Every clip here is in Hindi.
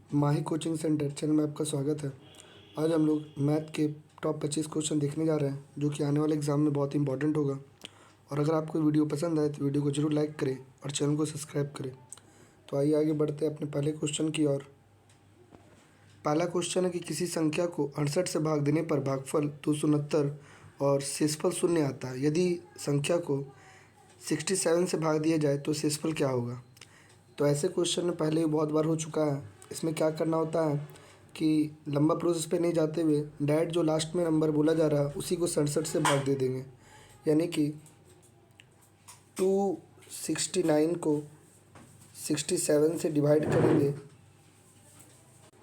माही कोचिंग सेंटर चैनल में आपका स्वागत है। आज हम लोग मैथ के टॉप 25 क्वेश्चन देखने जा रहे हैं जो कि आने वाले एग्ज़ाम में बहुत इंपॉर्टेंट होगा। और अगर आपको वीडियो पसंद आए तो वीडियो को जरूर लाइक करें और चैनल को सब्सक्राइब करें। तो आइए आगे बढ़ते हैं अपने पहले क्वेश्चन की ओर। पहला क्वेश्चन है कि किसी संख्या को 68 से भाग देने पर भागफल 269 और शेषफल 0 आता है। यदि संख्या को 67 से भाग दिया जाए तो शेषफल क्या होगा। तो ऐसे क्वेश्चन में पहले ही बहुत बार हो चुका है। इसमें क्या करना होता है कि लंबा प्रोसेस पे नहीं जाते हुए डायरेक्ट जो लास्ट में नंबर बोला जा रहा है उसी को 67 से भाग दे देंगे। यानी कि 269 को 67 से डिवाइड करेंगे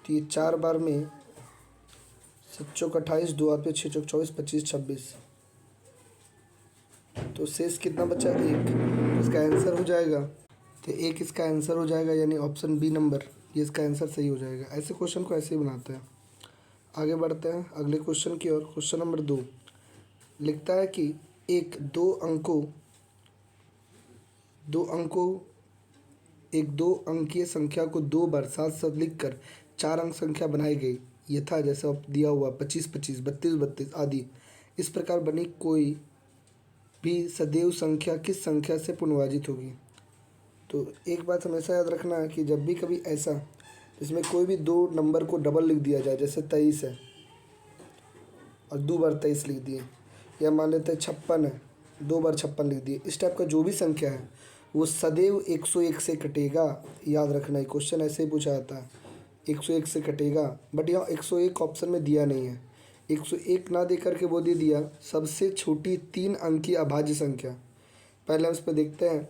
तो ये 4 बार में 7 चौक 28, 2 हाथ पे 6 चौक 24, 25 26, तो शेष कितना बचा 1। तो इसका आंसर हो जाएगा, तो 1 इसका आंसर हो जाएगा, यानी ऑप्शन बी नंबर ये इसका आंसर सही हो जाएगा। ऐसे क्वेश्चन को ऐसे ही बनाते हैं। आगे बढ़ते हैं अगले क्वेश्चन की ओर। क्वेश्चन नंबर 2 लिखता है कि एक दो अंकीय संख्या को 2 बार साथ साथ लिखकर 4 अंक संख्या बनाई गई यथा जैसे अब दिया हुआ 25 25, 32 32 आदि। इस प्रकार बनी कोई भी सदैव संख्या किस संख्या से पुनर्विभाजित होगी। तो एक बात हमेशा याद रखना है कि जब भी कभी ऐसा इसमें कोई भी दो नंबर को डबल लिख दिया जाए, जैसे 23 है और 2 बार 23 लिख दिए, या मान लेते हैं 56 है 2 बार 56 लिख दिए, इस टाइप का जो भी संख्या है वो सदैव 101 से कटेगा। याद रखना है, क्वेश्चन ऐसे ही पूछा जाता है 101 से कटेगा। बट यहाँ 101 ऑप्शन में दिया नहीं है, 101 ना दे करके वो दे दिया सबसे छोटी 3 अंकीय अभाज्य संख्या। पहले हम इस पर देखते हैं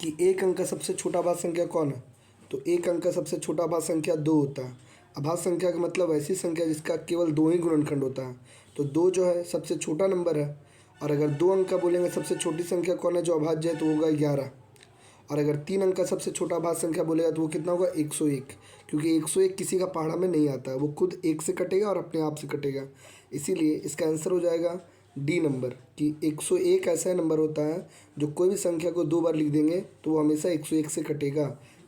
कि एक अंक का सबसे छोटा अभाज्य संख्या कौन है। तो एक अंक का सबसे छोटा अभाज्य संख्या 2 होता है। अभाज्य संख्या का मतलब ऐसी संख्या जिसका केवल 2 ही गुणनखंड होता है। तो 2 जो है सबसे छोटा नंबर है। और अगर 2 अंक का बोलेंगे सबसे छोटी संख्या कौन है जो अभाज्य है, तो होगा 11। और अगर 3 अंक का सबसे छोटा अभाज्य संख्या बोलेगा तो वो कितना होगा 101, क्योंकि 101 किसी का पहाड़ा में नहीं आता है, वो खुद 1 से कटेगा और अपने आप से कटेगा। इसीलिए इसका आंसर हो जाएगा डी नंबर, कि 101 ऐसा नंबर होता है जो कोई भी संख्या को 2 बार लिख देंगे तो वो हमेशा 101 से कटेगा,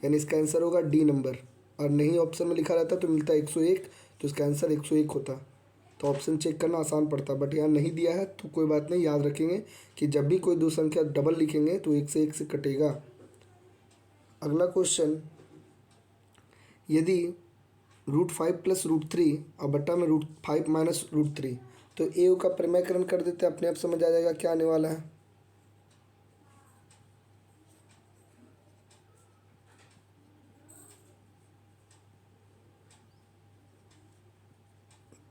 यानी इसका आंसर होगा डी नंबर। और नहीं ऑप्शन में लिखा रहता तो मिलता 101, तो इसका आंसर 101 होता। तो ऑप्शन चेक करना आसान पड़ता, बट यहाँ नहीं दिया है तो कोई बात नहीं, याद रखेंगे कि जब भी कोई दो संख्या डबल लिखेंगे तो 1 से 1 से कटेगा। अगला क्वेश्चन, यदि √5 + √3 और बट्टा में √5 - √3, तो ए का परिमेयकरण कर देते हैं, अपने आप समझ आ जाएगा क्या आने वाला है।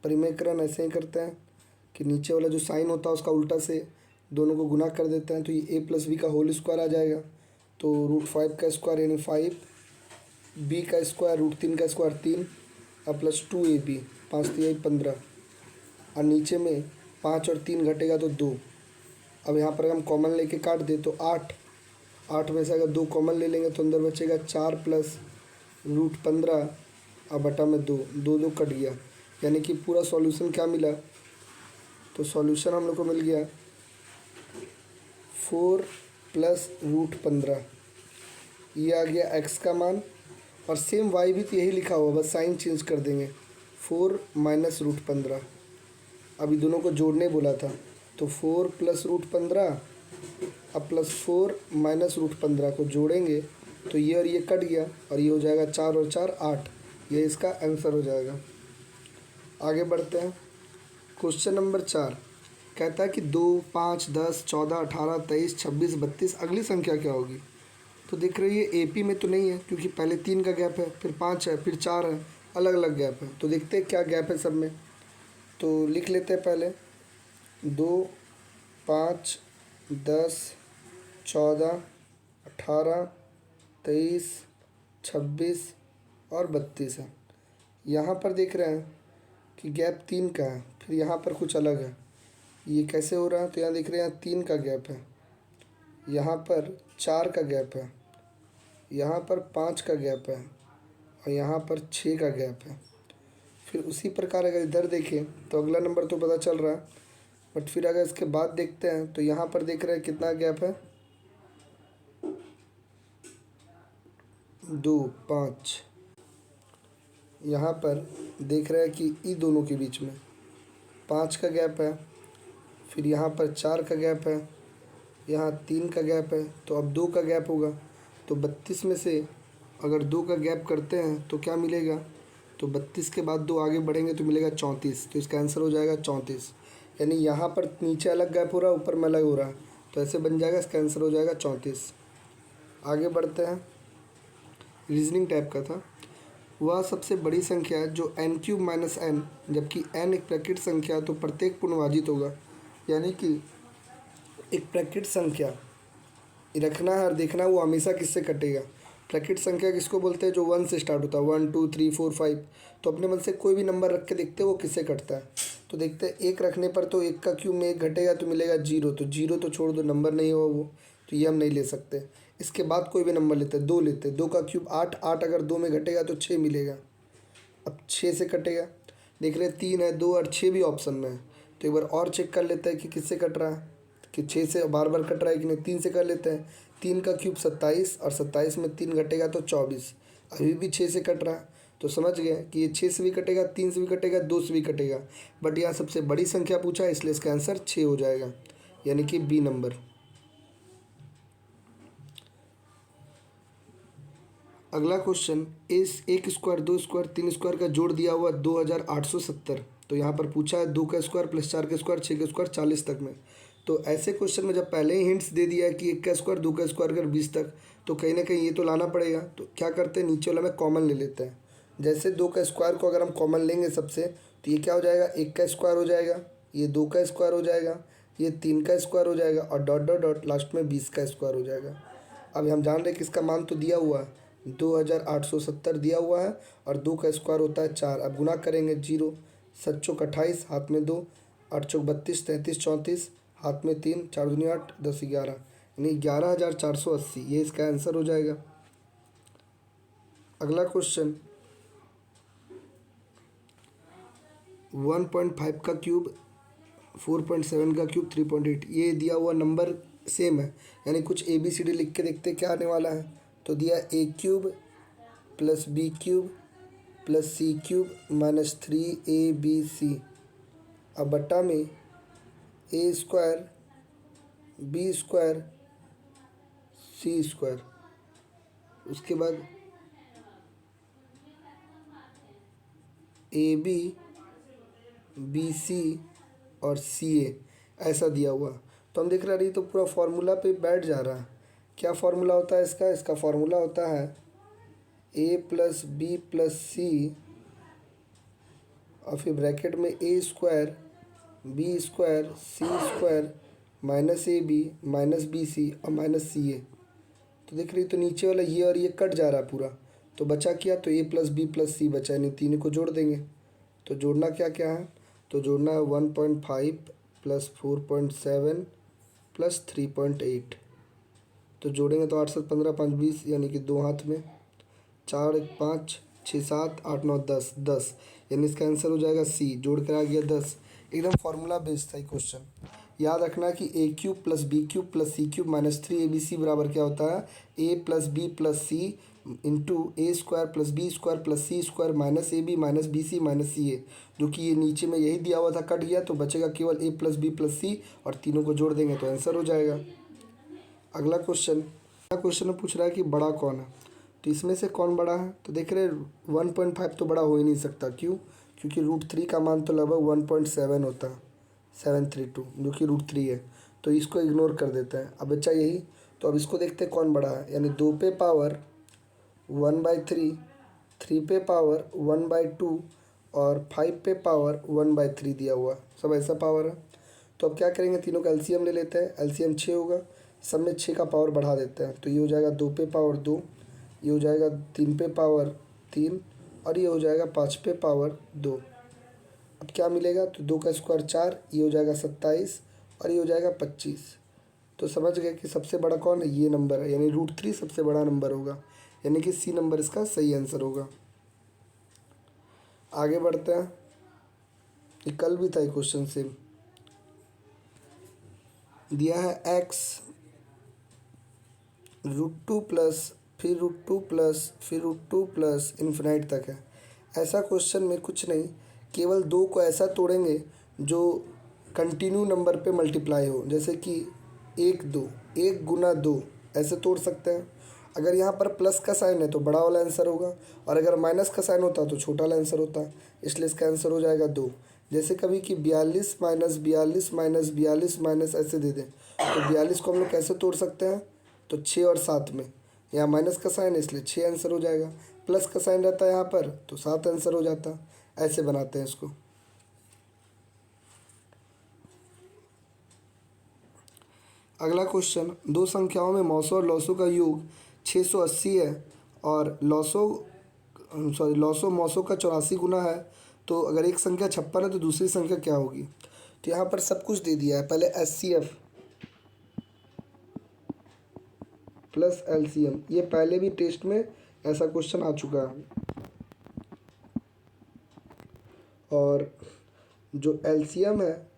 परिमेयकरण ऐसे ही करते हैं कि नीचे वाला जो साइन होता है उसका उल्टा से दोनों को गुना कर देते हैं, तो ये a + b का होल स्क्वायर आ जाएगा। तो √5 का स्क्वायर यानी 5, b का स्क्वायर √3 का स्क्वायर 3 और प्लस 2ab, 5 3 15, और नीचे में 5 और 3 घटेगा तो 2। अब यहाँ पर हम कॉमन लेके काट दे तो 8 में से अगर 2 कॉमन ले लेंगे तो अंदर बचेगा 4 + √15 और बटा में 2 2 कट गया, यानी कि पूरा सॉल्यूशन क्या मिला। तो सॉल्यूशन हम लोग को मिल गया 4 + √15, ये आ गया x का मान। और सेम y भी तो यही लिखा हुआ, बस साइन चेंज कर देंगे 4 - √15। अभी दोनों को जोड़ने बोला था, तो 4 + √15 अब +4 - √15 को जोड़ेंगे तो ये और ये कट गया और ये हो जाएगा 4 और 4 8, ये इसका आंसर हो जाएगा। आगे बढ़ते हैं। क्वेश्चन नंबर 4 कहता है कि 2 5 10 14 18 23 26 32 अगली संख्या क्या होगी। तो देख रही है एपी में तो नहीं है, क्योंकि पहले 3 का गैप है, फिर 5 है, फिर 4 है, अलग अलग गैप है। तो देखते हैं क्या गैप है सब में। तो लिख लेते हैं पहले 2 5 10 14 18 23 26 और 32 है। यहाँ पर देख रहे हैं कि गैप 3 का है, फिर यहाँ पर कुछ अलग है। ये कैसे हो रहा है, तो यहाँ देख रहे हैं 3 का गैप है, यहाँ पर 4 का गैप है, यहाँ पर 5 का गैप है और यहाँ पर 6 का गैप है। फिर उसी प्रकार अगर इधर देखें तो अगला नंबर तो पता चल रहा है, बट फिर अगर इसके बाद देखते हैं तो यहाँ पर देख रहे हैं कितना गैप है 2 5, यहाँ पर देख रहे हैं कि ई दोनों के बीच में 5 का गैप है, फिर यहाँ पर 4 का गैप है, यहाँ 3 का गैप है, तो अब 2 का गैप होगा। तो 32 में से अगर 2 का गैप करते हैं तो क्या मिलेगा, तो 32 के बाद 2 आगे बढ़ेंगे तो मिलेगा 34। तो इसका आंसर हो जाएगा 34। यानी यहाँ पर नीचे अलग गैप हो रहा है, ऊपर में अलग हो रहा है, तो ऐसे बन जाएगा, इसका आंसर हो जाएगा 34। आगे बढ़ते हैं, रीजनिंग टाइप का था। वह सबसे बड़ी संख्या है जो n³ माइनस n, जबकि n एक प्रकृत संख्या तो प्रत्येक पूर्णविभाजित होगा। यानी कि एक प्रकृत संख्या रखना है और देखना वो हमेशा किससे कटेगा। प्रकृत संख्या किसको बोलते हैं, जो 1 से स्टार्ट होता है, 1 2 3 4 5। तो अपने मन से कोई भी नंबर रख के देखते हैं वो किससे कटता है। तो देखते हैं, एक रखने पर तो 1 का क्यूब में 1 घटेगा तो मिलेगा 0। तो 0 तो छोड़ दो, नंबर नहीं होगा वो, तो ये हम नहीं ले सकते। इसके बाद कोई भी नंबर लेते हैं, 2 लेते हैं, 2 का क्यूब 8, 8 अगर 2 में घटेगा तो 6 मिलेगा। अब 6 से कटेगा, देख रहे हैं 3 है, 2 और 6 भी ऑप्शन में है। तो एक बार और चेक कर लेते हैं कि किससे कट रहा है, कि 6 से बार बार कट रहा है कि नहीं। 3 से कर लेते हैं, 3 का क्यूब 27 और 27 में 3 घटेगा तो 24। अभी भी 6 से कट रहा है, तो समझ गए कि ये 6 से भी कटेगा, 3 से भी कटेगा, 2 से भी कटेगा। बट यहाँ सबसे बड़ी संख्या पूछा है, इसलिए इसका आंसर 6 हो जाएगा, यानी कि बी नंबर। अगला क्वेश्चन, इस 1 स्क्वायर 2 स्क्वायर 3 स्क्वायर का जोड़ दिया हुआ 2870। तो यहाँ पर पूछा है 2 का स्क्वायर प्लस 4 का स्क्वायर 6 का स्क्वायर 40 तक में। तो ऐसे क्वेश्चन में जब पहले ही हिंट्स दे दिया है कि 1 का स्क्वायर 2 का स्क्वायर कर 20 तक, तो कहीं ना कहीं ये तो लाना पड़ेगा। तो क्या करते हैं, नीचे वाला में कॉमन ले लेते हैं। जैसे 2 का स्क्वायर को अगर हम कॉमन लेंगे सबसे, तो ये क्या हो जाएगा, 1 का स्क्वायर हो जाएगा, ये 2 का स्क्वायर हो जाएगा, ये 3 का स्क्वायर हो जाएगा, और डॉट डॉट डॉट लास्ट में 20 का स्क्वायर हो जाएगा। अब हम जान रहे हैं कि इसका मान तो दिया हुआ है, 2870 दिया हुआ है, और 2 का स्क्वायर होता है 4। अब गुना करेंगे, 0 7 चौक 28, हाथ में 2, 8 चौक 32, 33 34, हाथ में 3, 4 दूनी 8, 10 11, यानी 11480, ये इसका आंसर हो जाएगा। अगला क्वेश्चन, 1.5 का क्यूब 4.7 का क्यूब 3.8, ये दिया हुआ नंबर सेम है, यानी कुछ ABCD लिख के देखते क्या आने वाला है। तो दिया A³ plus B³ plus C³ minus 3ABC, अब बट्टा में A square B square C square, उसके बाद AB BC और CA ऐसा दिया हुआ। तो हम देख रहे हैं, तो पूरा फार्मूला पे बैठ जा रहा है। क्या फार्मूला होता है इसका, इसका फार्मूला होता है A प्लस बी प्लस सी, और फिर ब्रैकेट में A square B square C square minus AB minus BC और माइनस CA। तो देख रही, तो नीचे वाला ये और ये कट जा रहा है पूरा, तो बचा क्या, तो A प्लस बी प्लस सी बचा, यानी तीनों को जोड़ देंगे। तो जोड़ना क्या क्या है, तो जोड़ना है 1.5 प्लस 4.7 प्लस 3.8। तो जोड़ेंगे तो 8 7 15 5 20, यानी कि 2 हाथ में, 4 1 5 6 7 8 9 10 10, यानी इसका आंसर हो जाएगा C। जोड़ कर आ गया 10। एकदम फार्मूला बेस्ड था ये क्वेश्चन। याद रखना कि A³ plus B³ plus C³ minus 3ABC बराबर क्या होता है, A plus B plus C into A square plus B square plus C square minus AB minus BC minus CA, जो कि ये नीचे में यही दिया हुआ था, कट गया, तो बचेगा केवल A प्लस बी प्लस सी, और तीनों को जोड़ देंगे तो आंसर हो जाएगा। अगला क्वेश्चन में पूछ रहा है कि बड़ा कौन है। तो इसमें से कौन बड़ा है, तो देख रहे 1.5 तो बड़ा हो ही नहीं सकता, क्यों, क्योंकि √3 का मान तो लगभग 1.7 होता है, 732, जो कि √3 है, तो इसको इग्नोर कर देते हैं। अब बच्चा यही, तो अब इसको देखते हैं कौन बड़ा है, यानी 2 पे पावर 1/3, 3 पे पावर 1/2 और 5 पे पावर 1/3 दिया हुआ, सब ऐसा पावर है। तो अब क्या करेंगे, तीनों का एलसीएम ले लेते हैं, एलसीएम 6 होगा, सब में 6 का पावर बढ़ा देते हैं, तो ये हो जाएगा 2 पे पावर 2, ये हो जाएगा 3 पे पावर 3, और ये हो जाएगा 5 पे पावर 2। अब क्या मिलेगा, तो 2 का स्क्वायर 4, ये हो जाएगा 27, और ये हो जाएगा 25। तो समझ गए कि सबसे बड़ा कौन है, ये नंबर है, यानी √3 सबसे बड़ा नंबर होगा, यानी कि C नंबर इसका सही आंसर होगा। आगे बढ़ते हैं, ये कल भी था ये क्वेश्चन सेम। दिया है x √2 प्लस फिर √2 प्लस फिर √2 प्लस इन्फिनाइट तक है। ऐसा क्वेश्चन में कुछ नहीं, केवल दो को ऐसा तोड़ेंगे जो कंटिन्यू नंबर पे मल्टीप्लाई हो, जैसे कि 1 2, 1 × 2 ऐसे तोड़ सकते हैं। अगर यहाँ पर प्लस का साइन है तो बड़ा वाला आंसर होगा, और अगर माइनस का साइन होता तो छोटा वाला आंसर होता, इसलिए इसका आंसर हो जाएगा 2। जैसे कभी कि 42 माइनस 42 माइनस 42 माइनस ऐसे दे दें, तो 42 को हम लोग कैसे तोड़ सकते हैं, तो 6 और 7 में। यहाँ माइनस का साइन है इसलिए 6 आंसर हो जाएगा, प्लस का साइन रहता है यहाँ पर तो 7 आंसर हो जाता। ऐसे बनाते हैं इसको। अगला क्वेश्चन, दो संख्याओं में मौसों और लौसों का योग 680 है और लौसों मौसों का 84 गुना है, तो अगर एक संख्या 56 है तो दूसरी संख्या क्या होगी। तो यहाँ पर सब कुछ दे दिया है। पहले HCF प्लस LCM, ये पहले भी टेस्ट में ऐसा क्वेश्चन आ चुका है। और जो LCM है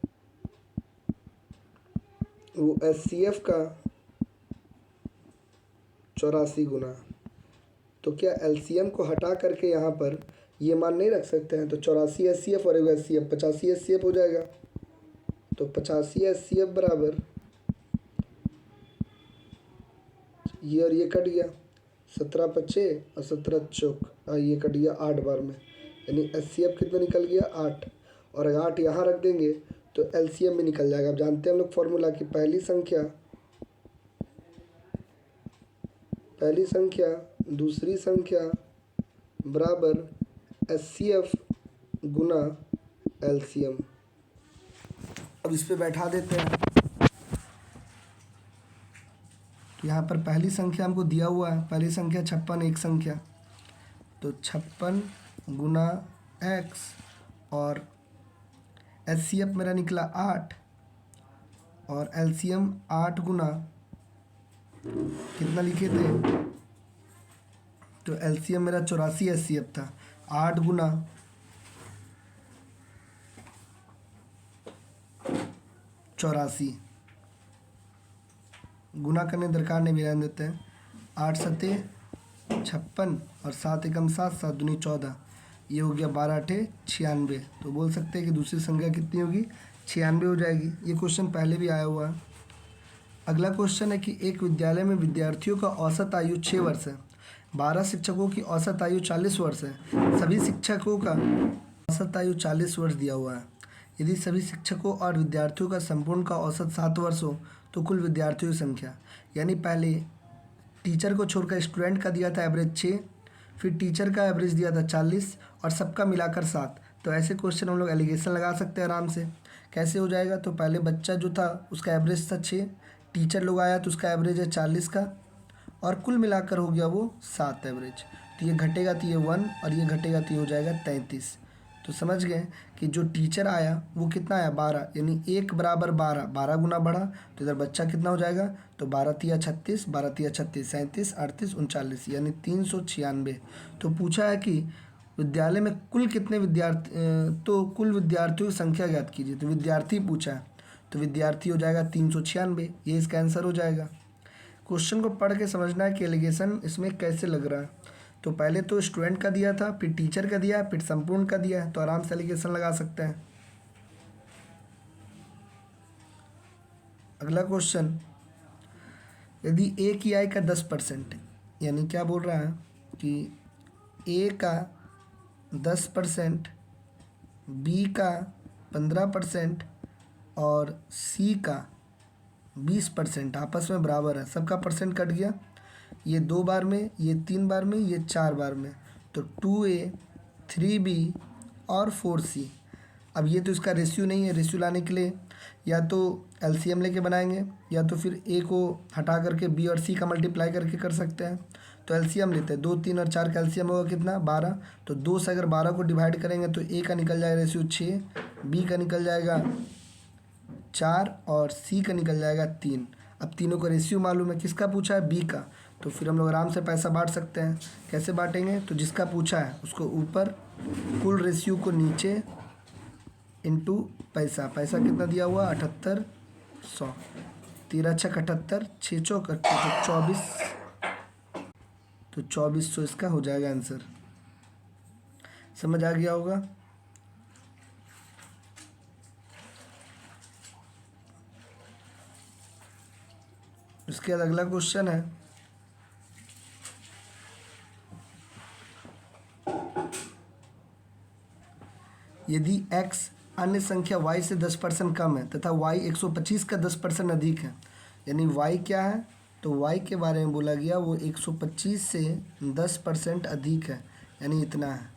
वो HCF का 84 गुना। तो क्या LCM को हटा करके यहाँ पर ये मान नहीं रख सकते हैं, तो 84 HCF और 1 HCF 85 HCF हो जाएगा। तो 85 HCF बराबर ये और ये कट गया, 17 5 और 17 चौक, ये कट गया 8 बार में, यानी HCF कितना निकल गया 8। और अगर 8 यहाँ रख देंगे तो LCM भी निकल जाएगा। अब जानते हैं हम लोग फॉर्मूला कि पहली संख्या दूसरी संख्या बराबर HCF गुना LCM। अब इस पे बैठा देते हैं। तो यहाँ पर पहली संख्या हमको दिया हुआ है, पहली संख्या 56, एक संख्या, तो 56 गुना x, और HCF मेरा निकला 8 और LCM 8 गुना कितना लिखे थे, तो LCM मेरा 84 HCF था, 8 गुना 84, गुना करने दरकार नहीं, भी रहने देते हैं। 8 सत्ते 56 और 7 एकम 7, 7 दूनी 14, ये हो गया 12 8 96। तो बोल सकते हैं कि दूसरी संख्या कितनी होगी, 96 हो जाएगी। ये क्वेश्चन पहले भी आया हुआ है। अगला क्वेश्चन है कि एक विद्यालय में विद्यार्थियों का औसत आयु 6 वर्ष है, 12 शिक्षकों की औसत आयु 40 वर्ष है, सभी शिक्षकों का औसत आयु 40 वर्ष दिया हुआ है। यदि सभी शिक्षकों और विद्यार्थियों का संपूर्ण का औसत 7 वर्ष हो तो कुल विद्यार्थियों की संख्या, यानी पहले टीचर को छोड़कर स्टूडेंट का दिया था एवरेज 6, फिर टीचर का एवरेज दिया था 40 और सबका मिलाकर 7। तो ऐसे क्वेश्चन हम लोग एलिगेशन लगा सकते हैं आराम से। कैसे हो जाएगा, तो पहले बच्चा जो था उसका एवरेज था 6, टीचर लोग आया तो उसका एवरेज है 40 का, और कुल मिलाकर हो गया वो 7 एवरेज। तो ये घटेगा तो ये 1 और ये घटेगा तो ये हो जाएगा 33। तो समझ गए कि जो टीचर आया वो कितना आया 12, यानी 1 बराबर 12, 12 गुना बढ़ा तो इधर बच्चा कितना हो जाएगा, तो 12 तिया 36, 12 तिया 36, 37, 38, 39, यानी 396। तो पूछा है कि विद्यालय में कुल कितने विद्यार्थी, तो कुल विद्यार्थियों की संख्या ज्ञात कीजिए। तो विद्यार्थी पूछा है तो विद्यार्थी हो जाएगा 396, ये इसका आंसर हो जाएगा। क्वेश्चन को पढ़ के समझना है कि एलिगेशन इसमें कैसे लग रहा है। तो पहले तो स्टूडेंट का दिया था, फिर टीचर का दिया, फिर संपूर्ण का दिया है, तो आराम से एलिगेशन लगा सकते हैं। अगला क्वेश्चन, यदि ए की आय का 10%, यानी क्या बोल रहा है कि ए का 10%, बी का 15% और सी का 20% आपस में बराबर है, सबका परसेंट कट गया, ये 2 बार में, ये 3 बार में, ये 4 बार में, तो 2A 3B और 4C। अब ये तो इसका रेशियो नहीं है, रेशियो लाने के लिए या तो LCM लेके बनाएंगे या तो फिर A को हटा करके B और C का मल्टीप्लाई करके कर सकते हैं। तो LCM लेते हैं, 2 3 और 4 का LCM होगा कितना 12, तो 2 से अगर 12 को डिवाइड करेंगे तो A का निकल जाएगा रेशियो 6, B का निकल जाएगा 4 और C का निकल जाएगा 3। अब तीनों का रेशियो मालूम है, किसका पूछा है, B का, तो फिर हम लोग आराम से पैसा बांट सकते हैं। कैसे बांटेंगे, तो जिसका पूछा है उसको ऊपर, कुल रेशियो को नीचे, इनटू पैसा। पैसा कितना दिया हुआ 7800, 13 छक 78, 6 चौक 24, तो 2400 इसका हो जाएगा आंसर। समझ आ गया होगा। इसके बाद अगला क्वेश्चन है, यदि x अन्य संख्या y से 10% कम है तथा y 125 का 10% अधिक है, यानी y क्या है, तो y के बारे में बोला गया वो 125 से 10% अधिक है, यानी इतना है।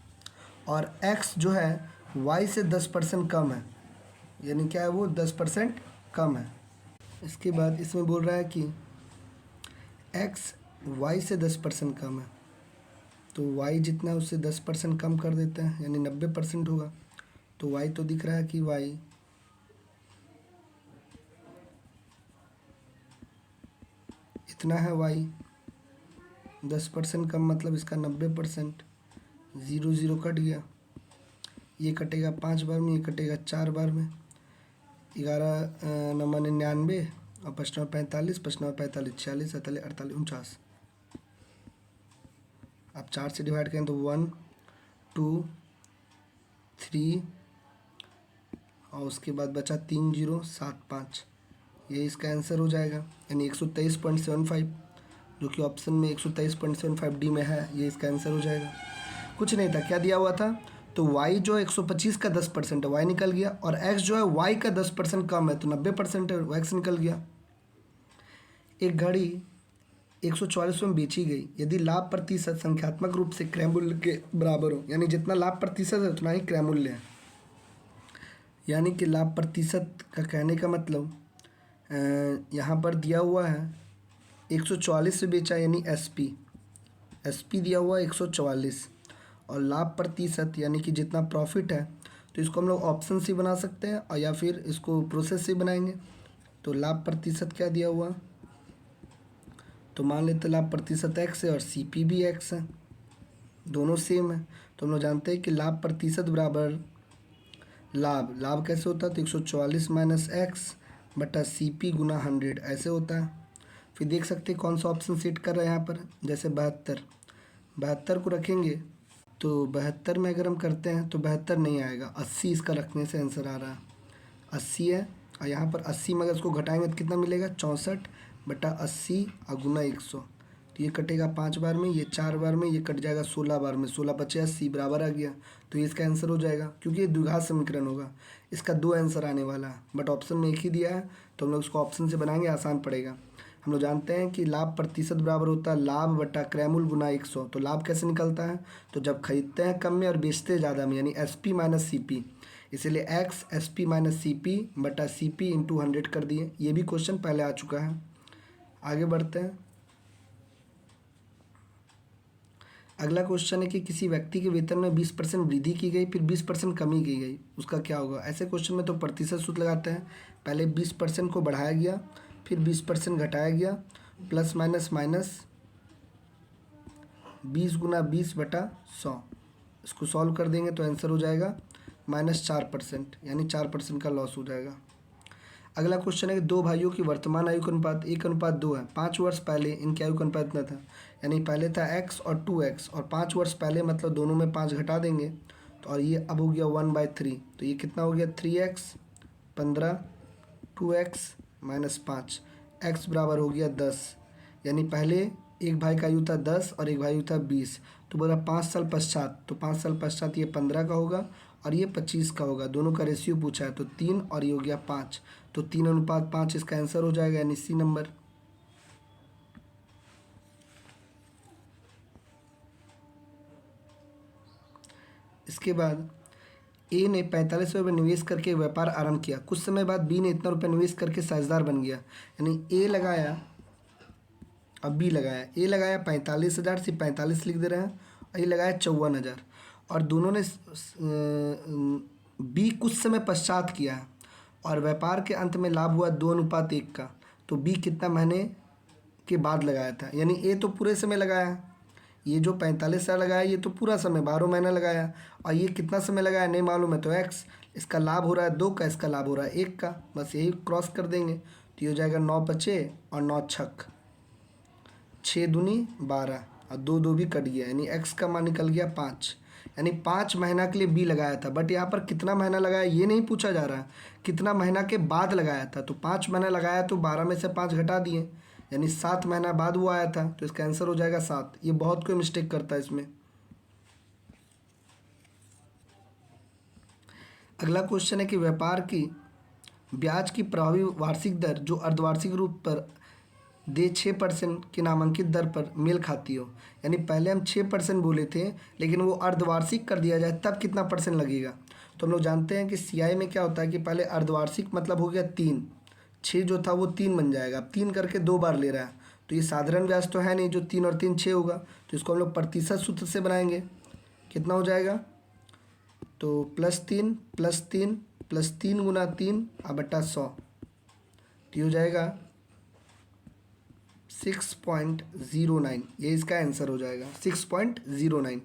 और x जो है y से 10% कम है, यानी क्या है, वो 10% कम है। इसके बाद इसमें बोल रहा है कि x y से 10% कम है, तो y जितना है उससे 10% कम कर देते हैं, यानी 90% होगा। तो y तो दिख रहा है कि y इतना है, y 10% कम मतलब इसका 90%। 0 0 कट गया, ये कटेगा 5 बार में, ये कटेगा 4 बार में। 11 नंबर 99 और 5 नंबर 45, 5 नंबर 45, 46, 47, 48, 49। आप 4 से डिवाइड करें तो 1 2 3 और उसके बाद बचा 3 0 7 5, ये इसका आंसर हो जाएगा, यानी 123.75, जो कि ऑप्शन में 123.75 डी में है, ये इसका आंसर हो जाएगा। कुछ नहीं था, क्या दिया हुआ था, तो y जो है 125 का 10% है, y निकल गया, और x जो है y का 10% कम है तो 90% है, x निकल गया। एक घड़ी 144 में बेची गई, यदि लाभ प्रतिशत संख्यात्मक रूप से क्रय मूल्य के बराबर हो, यानी जितना लाभ प्रतिशत है उतना ही क्रय मूल्य है। यानी कि लाभ प्रतिशत का कहने का मतलब यहाँ पर दिया हुआ है 144 से बेचा, यानी एसपी दिया हुआ है 144, और लाभ प्रतिशत यानी कि जितना प्रॉफिट है, तो इसको हम लोग ऑप्शन से बना सकते हैं और या फिर इसको प्रोसेस से बनाएंगे। तो लाभ प्रतिशत क्या दिया हुआ, तो मान लेते लाभ प्रतिशत x है और CP भी x है, दोनों सेम है। तो हम लोग जानते हैं कि लाभ प्रतिशत बराबर लाभ कैसे होता है, तो 144 माइनस एक्स बटा CP गुना 100 ऐसे होता है। फिर देख सकते हैं कौन सा ऑप्शन सेट कर रहे हैं यहाँ पर, जैसे 72 को रखेंगे तो 72 में अगर हम करते हैं तो 72 नहीं आएगा, 80 इसका रखने से आंसर आ रहा है, 80 है। और यहाँ पर 80 में अगर इसको घटाएंगे तो कितना मिलेगा, 64 बटा 80 और गुना 100, तो ये कटेगा 5 बार में, ये 4 बार में, ये कट जाएगा 16 बार में, 16 बचे 80 बराबर आ गया, तो ये इसका आंसर हो जाएगा, क्योंकि ये द्विघात समीकरण होगा। इसका 2 आंसर आने वाला है, बट ऑप्शन में एक ही दिया है, तो हम लोग इसको ऑप्शन से बनाएंगे, आसान पड़ेगा। हम लोग जानते हैं कि लाभ प्रतिशत बराबर होता है लाभ बटा क्रय मूल्य गुना 100। तो लाभ कैसे निकलता है, तो जब खरीदते हैं कम में और बेचते हैं ज़्यादा में, यानी SP माइनस CP, इसीलिए x SP माइनस CP बटा CP इंटू 100 कर दिए। ये भी क्वेश्चन पहले आ चुका है। आगे बढ़ते हैं। अगला क्वेश्चन है कि किसी व्यक्ति के वेतन में 20% वृद्धि की गई, फिर 20% कमी की गई, उसका क्या होगा। ऐसे क्वेश्चन में तो प्रतिशत सूत्र लगाते हैं, पहले 20% को बढ़ाया गया, फिर 20% घटाया गया, प्लस माइनस माइनस 20 गुना 20 बटा 100, इसको सॉल्व कर देंगे तो आंसर हो जाएगा -4%, यानी 4% का लॉस हो जाएगा। अगला क्वेश्चन है कि दो भाइयों की वर्तमान आयु का अनुपात 1:2 है। 5 वर्ष पहले इनकी आयु का अनुपात इतना था, यानी पहले था x और 2x, और 5 वर्ष पहले मतलब दोनों में 5 घटा देंगे, तो और ये अब हो गया 1/3, तो ये कितना हो गया 3x 15 2x माइनस 5, x बराबर हो गया 10, यानी पहले एक भाई का आयु था 10 और एक भाई आयु था 20, तो बोला 5 साल पश्चात, तो 5 साल पश्चात ये 15 का होगा और ये 25 का होगा, दोनों का रेशियो पूछा है, तो 3 और ये हो गया 5, तो 3:5 इसका आंसर हो जाएगा, यानी C नंबर। इसके बाद A ने 45 रुपये निवेश करके व्यापार आरंभ किया। कुछ समय बाद B ने इतना रुपये निवेश करके साझेदार बन गया, यानी A लगाया अब B लगाया। A लगाया 45,000 से 45 लिख दे रहे हैं, और ये लगाया 54,000, और दोनों ने B कुछ समय पश्चात किया है और व्यापार के अंत में लाभ हुआ 2:1 का, तो B कितना महीने के बाद लगाया था, यानी A तो पूरे समय लगाया, ये जो 45,000 लगाया ये तो पूरा समय 12 महीना लगाया, और ये कितना समय लगाया नहीं मालूम है, तो x, इसका लाभ हो रहा है 2 का, इसका लाभ हो रहा है 1 का, बस यही क्रॉस कर देंगे, तो ये हो जाएगा 9 बचे और 9 छक 6 दूनी 12 और 2 2 भी कट गया, यानी x का मान निकल गया 5, यानी 5 महीना के लिए बी लगाया था, बट यहाँ पर कितना महीना लगाया ये नहीं पूछा जा रहा, कितना महीना के बाद लगाया था। तो 5 महीना लगाया तो 12 में से 5 घटा दिए, यानी 7 महीना बाद वो आया था, तो इसका आंसर हो जाएगा 7। ये बहुत कोई मिस्टेक करता है इसमें। अगला क्वेश्चन है कि व्यापार की ब्याज की प्रभावी वार्षिक दर जो अर्धवार्षिक रूप पर दे 6% की नामांकित दर पर मेल खाती हो। यानी पहले हम 6% बोले थे, लेकिन वो अर्धवार्षिक कर दिया जाए तब कितना परसेंट लगेगा। तो हम लोग जानते हैं कि सीआई में क्या होता है कि पहले अर्धवार्षिक मतलब हो गया 3, 6 जो था वो 3 बन जाएगा। अब 3 करके 2 बार ले रहा है, तो ये साधारण ब्याज तो है नहीं जो 3 और 3 6 होगा, तो इसको हम लोग प्रतिशत सूत्र से बनाएंगे। कितना हो जाएगा, तो +3 +3 +3 गुना 3 बटा 100, तो ये हो जाएगा 6.09। ये इसका आंसर हो जाएगा 6.09।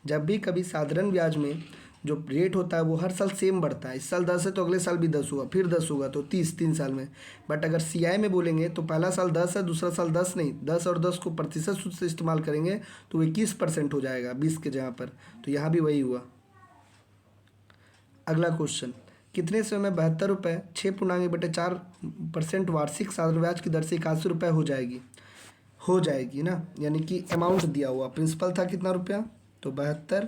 जब भी कभी साधारण ब्याज में जो रेट होता है वो हर साल सेम बढ़ता है, इस साल 10 है तो अगले साल भी 10 होगा, फिर 10 होगा तो 30 3 साल में। बट अगर सीआई में बोलेंगे तो पहला साल 10 है, दूसरा साल 10 नहीं, 10 और 10 को प्रतिशत सूत्र से इस्तेमाल करेंगे तो वो 21% हो जाएगा 20 के जगह पर। तो यहाँ भी वही हुआ। अगला क्वेश्चन, कितने समय में 72 रुपये 6.4% वार्षिक साधारण ब्याज की दर से 81 रुपये हो जाएगी ना। यानी कि अमाउंट दिया हुआ प्रिंसिपल था कितना रुपया, तो 72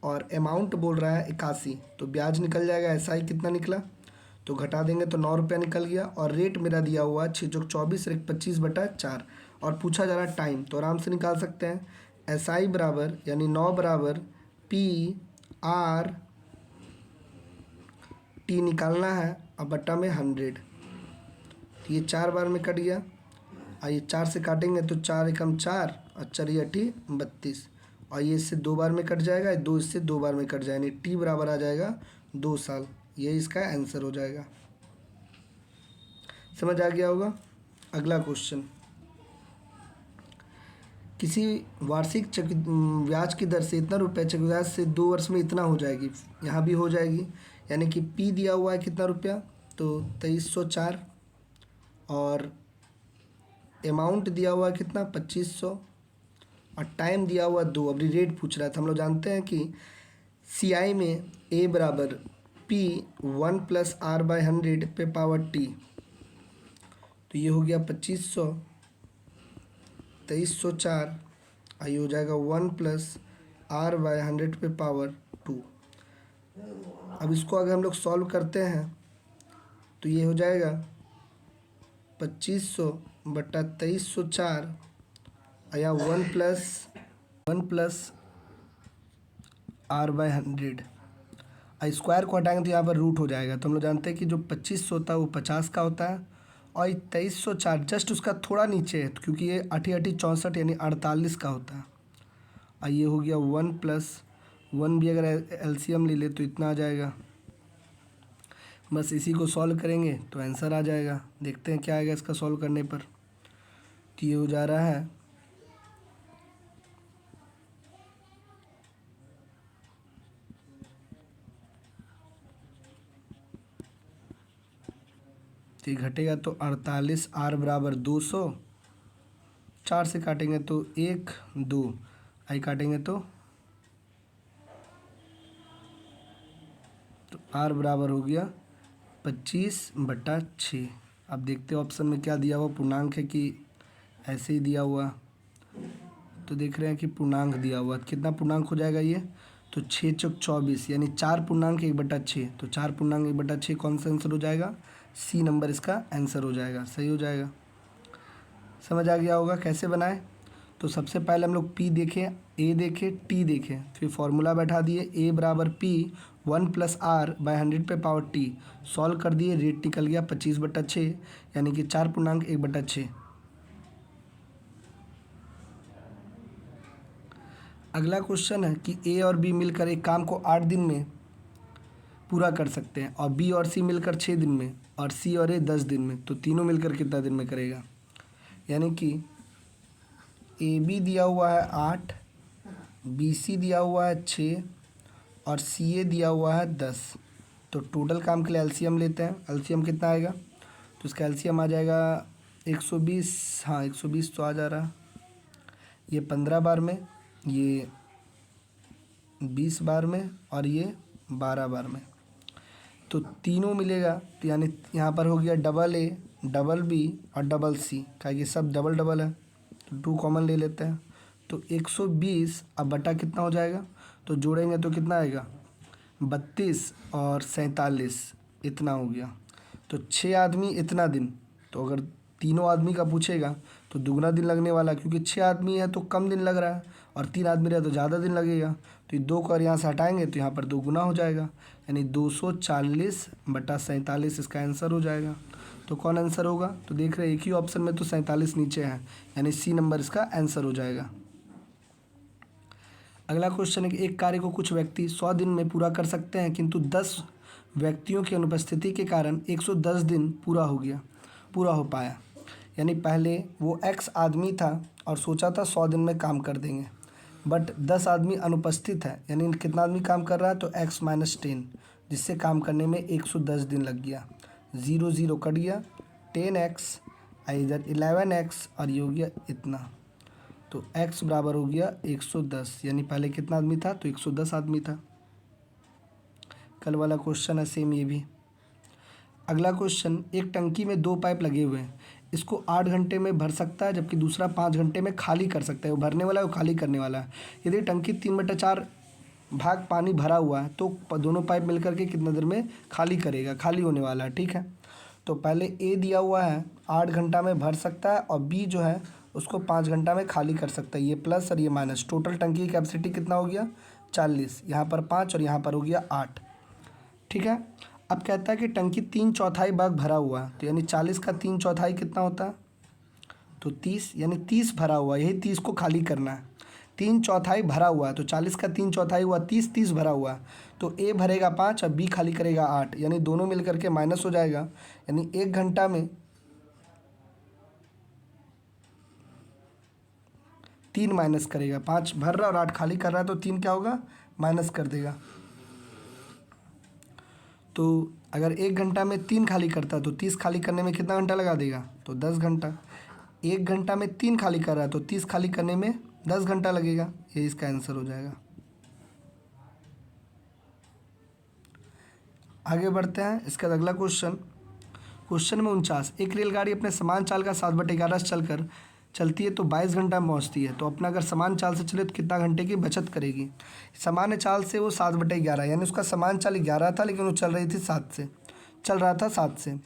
और अमाउंट बोल रहा है 81, तो ब्याज निकल जाएगा एसआई कितना निकला, तो घटा देंगे तो 9 रुपया निकल गया। और रेट मेरा दिया हुआ 6 24 25/4 और पूछा जा रहा है टाइम, तो आराम से निकाल सकते हैं। एसआई बराबर यानी 9 बराबर PR टी निकालना है और बट्टा में 100, तो ये 4 बार में कट गया। और ये 4 से काटेंगे तो 4 एकम 4 और 4 8 32, और ये इससे 2 बार में कट जाएगा, 2 इससे 2 बार में कट जाएगा, टी बराबर आ जाएगा 2 साल। ये इसका आंसर हो जाएगा। समझ आ गया होगा। अगला क्वेश्चन, किसी वार्षिक ब्याज की दर से इतना रुपये चक्रब्याज से 2 वर्ष में इतना हो जाएगी, यहाँ भी हो जाएगी। यानी कि पी दिया हुआ है कितना रुपया, तो 2304, और अमाउंट दिया हुआ है कितना 2500, और टाइम दिया हुआ 2। अब रेट पूछ रहा था, हम लोग जानते हैं कि सीआई में ए बराबर P 1 + R/100 पे पावर T, तो ये हो गया 2500 2304, ये हो जाएगा 1 + R/100 पे पावर 2। अब इसको अगर हम लोग सॉल्व करते हैं तो ये हो जाएगा 2500 बटा 2304, या 1 + R/100। स्क्वायर को हटाएंगे तो यहाँ पर रूट हो जाएगा। तो हम लोग जानते हैं कि जो 2500 होता है वो 50 का होता है, और ये 2304 जस्ट उसका थोड़ा नीचे है, तो क्योंकि ये 8 8 64 यानी 48 का होता है। और ये हो गया 1 + 1 भी अगर एलसीएम ले ले तो इतना आ जाएगा। बस इसी को सॉल्व करेंगे तो आंसर आ जाएगा। देखते हैं क्या आएगा इसका सॉल्व करने पर। तो ये हो जा रहा है तो ये घटेगा तो 48, R बराबर 200, 4 से काटेंगे तो 1 2, आई काटेंगे तो R बराबर हो गया 25/6। अब देखते हैं ऑप्शन में क्या दिया हुआ, पूर्णांक है कि ऐसे ही दिया हुआ। तो देख रहे हैं कि पूर्णांक दिया हुआ, कितना पूर्णांक हो जाएगा ये, तो 6 चौक 24 यानी 4.1/6, तो 4.1/6 कौन सा आंसर हो जाएगा, सी नंबर इसका आंसर हो जाएगा, सही हो जाएगा। समझ आ गया होगा कैसे बनाए। तो सबसे पहले हम लोग पी देखें, ए देखें, टी देखें, फिर फॉर्मूला बैठा दिए, ए बराबर P 1 + R/100 पे पावर T, सॉल्व कर दिए, रेट निकल गया 25/6 यानी कि 4.1/6। अगला क्वेश्चन है कि ए और बी मिलकर एक काम को 8 दिन में पूरा कर सकते हैं, और बी और सी मिलकर 6 दिन में, और सी और ए 10 दिन में, तो तीनों मिलकर कितना दिन में करेगा। यानी कि ए बी दिया हुआ है 8, बी सी दिया हुआ है 6, और सी ए दिया हुआ है 10। तो टोटल काम के लिए एलसीएम लेते हैं, एलसीएम कितना आएगा, तो इसका एलसीएम आ जाएगा 120, हाँ 120 तो आ जा रहा, ये 15 बार में, ये 20 बार में और ये 12 बार में, तो तीनों मिलेगा। तो यानी यहाँ पर हो गया डबल ए, डबल बी और डबल सी, का ये सब डबल डबल है, तो 2 कॉमन ले लेते हैं। तो 120 अब बटा कितना हो जाएगा, तो जोड़ेंगे तो कितना आएगा, 32 और 47, इतना हो गया। तो 6 आदमी इतना दिन, तो अगर तीनों आदमी का पूछेगा तो दुगना दिन लगने वाला, क्योंकि 6 आदमी है तो कम दिन लग रहा है और 3 आदमी रहे तो ज़्यादा दिन लगेगा। तो ये 2 को और यहाँ से हटाएंगे तो यहाँ पर 2 गुना हो जाएगा, यानी 240 बटा 47 इसका आंसर हो जाएगा। तो कौन आंसर होगा, तो देख रहे हैं एक ही ऑप्शन में तो 47 नीचे है, यानी सी नंबर इसका आंसर हो जाएगा। अगला क्वेश्चन है कि एक कार्य को कुछ व्यक्ति 100 दिन में पूरा कर सकते हैं, किंतु 10 व्यक्तियों की अनुपस्थिति के कारण 110 दिन पूरा हो पाया। यानी पहले वो एक्स आदमी था और सोचा था 100 दिन में काम कर देंगे, बट 10 आदमी अनुपस्थित है, यानी कितना आदमी काम कर रहा है, तो x माइनस 10, जिससे काम करने में 110 दिन लग गया। 0 0 कट गया, 10x इधर 11x और ये हो गया इतना, तो x बराबर हो गया 110, यानी पहले कितना आदमी था, तो 110 आदमी था। कल वाला क्वेश्चन है सेम ये भी। अगला क्वेश्चन, एक टंकी में 2 पाइप लगे हुए हैं, इसको 8 घंटे में भर सकता है जबकि दूसरा 5 घंटे में खाली कर सकता है। वो भरने वाला है, वो खाली करने वाला है। यदि टंकी 3/4 भाग पानी भरा हुआ है तो दोनों पाइप मिलकर के कितना देर में खाली करेगा, खाली होने वाला है, ठीक है। तो पहले ए दिया हुआ है 8 घंटा में भर सकता है और बी जो है उसको 5 घंटा में खाली कर सकता है। ये प्लस और ये माइनस, टोटल टंकी की कैपेसिटी कितना हो गया, 40, यहाँ पर 5 और यहाँ पर हो गया 8, ठीक है। अब कहता है कि टंकी 3/4 भाग भरा हुआ है, तो यानी 40 का 3/4 कितना होता है, तो 30, यानी 30 भरा हुआ है, यही 30 को खाली करना है। 3/4 भरा हुआ है तो 40 का 3/4 हुआ 30, 30 भरा हुआ है, तो ए भरेगा 5 और बी खाली करेगा 8, यानी दोनों मिल करके माइनस हो जाएगा। यानी 1 घंटा में 3 माइनस करेगा, 5 भर रहा है और 8 खाली कर रहा है, तो 3 क्या होगा, माइनस कर देगा। तो अगर 1 घंटा में 3 खाली करता है तो 30 खाली करने में कितना घंटा लगा देगा, तो 10 घंटा। 1 घंटा में 3 खाली कर रहा है तो 30 खाली करने में 10 घंटा लगेगा, ये इसका आंसर हो जाएगा। आगे बढ़ते हैं। इसका अगला क्वेश्चन में 49, एक रेलगाड़ी अपने समान चाल का 7/11 से चलती है तो 22 घंटा में पहुँचती है, तो अपना अगर समान चाल से चले तो कितना घंटे की बचत करेगी। सामान्य चाल से वो 7/11, यानी उसका समान चाल 11 था लेकिन वो चल रहा था 7 से,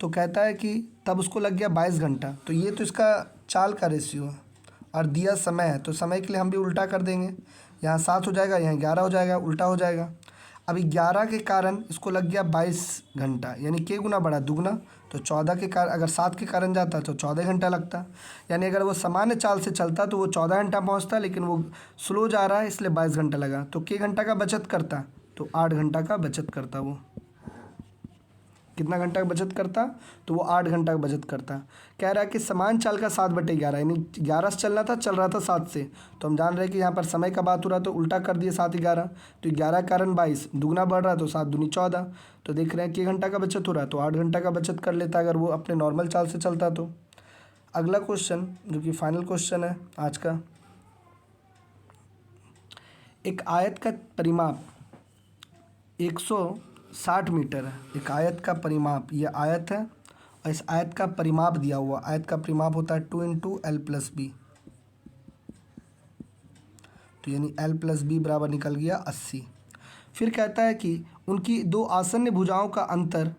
तो कहता है कि तब उसको लग गया 22 घंटा। तो ये तो इसका चाल का रेशियो है और दिया समय है, तो समय के लिए हम भी उल्टा कर देंगे, यहाँ 7 हो जाएगा, यहाँ 11 हो जाएगा, उल्टा हो जाएगा। अभी 11 के कारण इसको लग गया 22 घंटा, यानी के गुना बढ़ा, दुगना, तो 14 के कारण, अगर 7 के कारण जाता तो 14 घंटा लगता। यानी अगर वो सामान्य चाल से चलता तो वो 14 घंटा पहुंचता, लेकिन वो स्लो जा रहा है इसलिए 22 घंटा लगा। तो के घंटा का बचत करता, तो 8 घंटा का बचत करता। वो कितना घंटा का बचत करता, तो वो 8 घंटा का बचत करता। कह रहा है कि समान चाल का 7/11, यानी 11 से चल रहा था 7 से, तो हम जान रहे हैं कि यहाँ पर समय का बात हो रहा है तो उल्टा कर दिए 7 11, तो 11 कारण 22, दुगना बढ़ रहा है तो 7 दूनी 14, तो देख रहे हैं कि घंटा का बचत हो रहा है तो 8 घंटा का बचत कर लेता अगर वो अपने नॉर्मल चाल से चलता तो। अगला क्वेश्चन जो कि फाइनल क्वेश्चन है आज का, एक आयत का परिमाप 160 मीटर है। एक आयत का परिमाप, यह आयत है और इस आयत का परिमाप दिया हुआ, आयत का परिमाप होता है 2 × L+B, तो यानी L+B बराबर निकल गया 80। फिर कहता है कि उनकी 2 आसन्न भुजाओं का अंतर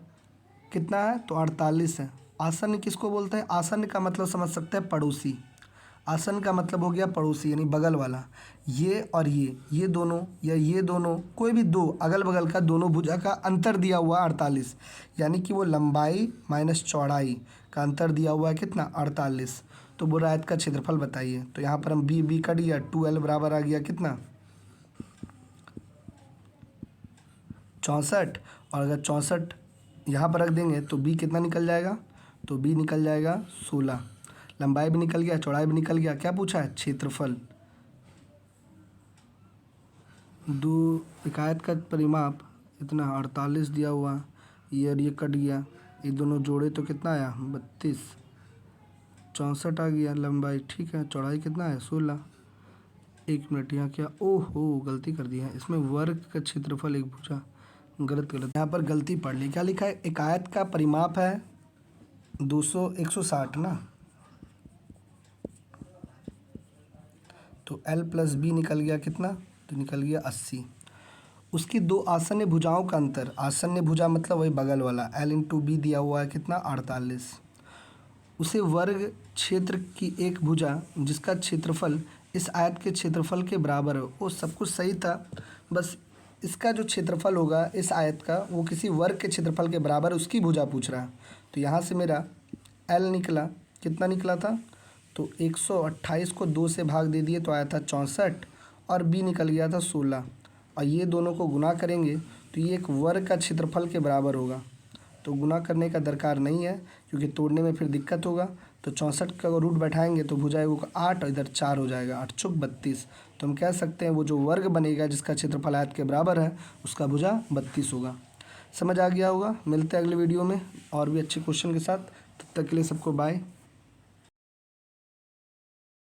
कितना है, तो 48 है। आसन्न किसको बोलते हैं, आसन्न का मतलब समझ सकते हैं पड़ोसी, आसन का मतलब हो गया पड़ोसी यानी बगल वाला। ये और ये दोनों या ये दोनों, कोई भी 2 अगल बगल का दोनों भुजा का अंतर दिया हुआ 48, यानी कि वो लंबाई माइनस चौड़ाई का अंतर दिया हुआ है कितना, 48। तो बोल आयत का क्षेत्रफल बताइए, तो यहाँ पर हम बी कट गया, 2L बराबर आ गया कितना, 64, और अगर 64 यहाँ पर रख देंगे तो बी कितना निकल जाएगा, तो बी निकल जाएगा 16। लंबाई भी निकल गया, चौड़ाई भी निकल गया, क्या पूछा है, क्षेत्रफल। एक आयत का परिमाप इतना 48 दिया हुआ, ये और ये कट गया, ये दोनों जोड़े तो कितना आया 32, 64 आ गया लंबाई, ठीक है। चौड़ाई कितना है 16, एक मिनट, यहाँ क्या, ओहो गलती कर दी है, इसमें वर्ग का क्षेत्रफल एक भुजा, गलत यहाँ पर गलती पढ़ ली। क्या लिखा है, एक आयत का परिमाप है 160 ना, तो L+B निकल गया कितना, तो निकल गया 80। उसकी दो आसन्न भुजाओं का अंतर, आसन्न भुजा मतलब वही बगल वाला, L×B दिया हुआ है कितना 48। उसे वर्ग क्षेत्र की एक भुजा जिसका क्षेत्रफल इस आयत के क्षेत्रफल के बराबर हो। वो सब कुछ सही था, बस इसका जो क्षेत्रफल होगा इस आयत का वो किसी वर्ग के क्षेत्रफल के बराबर उसकी भुजा पूछ रहा है। तो यहाँ से मेरा L निकला, कितना निकला था, तो 128 को 2 से भाग दे दिए तो आया था 64, और B निकल गया था 16, और ये दोनों को गुना करेंगे तो ये एक वर्ग का क्षेत्रफल के बराबर होगा। तो गुना करने का दरकार नहीं है क्योंकि तोड़ने में फिर दिक्कत होगा। तो 64 का रूट बैठाएंगे तो भुजा होगा 8 और इधर 4 हो जाएगा, 8 चौक 32। तो हम कह सकते हैं वो जो वर्ग बनेगा जिसका क्षेत्रफल आयत के बराबर है उसका भुजा 32 होगा। समझ आ गया होगा। मिलते हैं अगले वीडियो में और भी अच्छे क्वेश्चन के साथ। तब तक के लिए सबको बाय।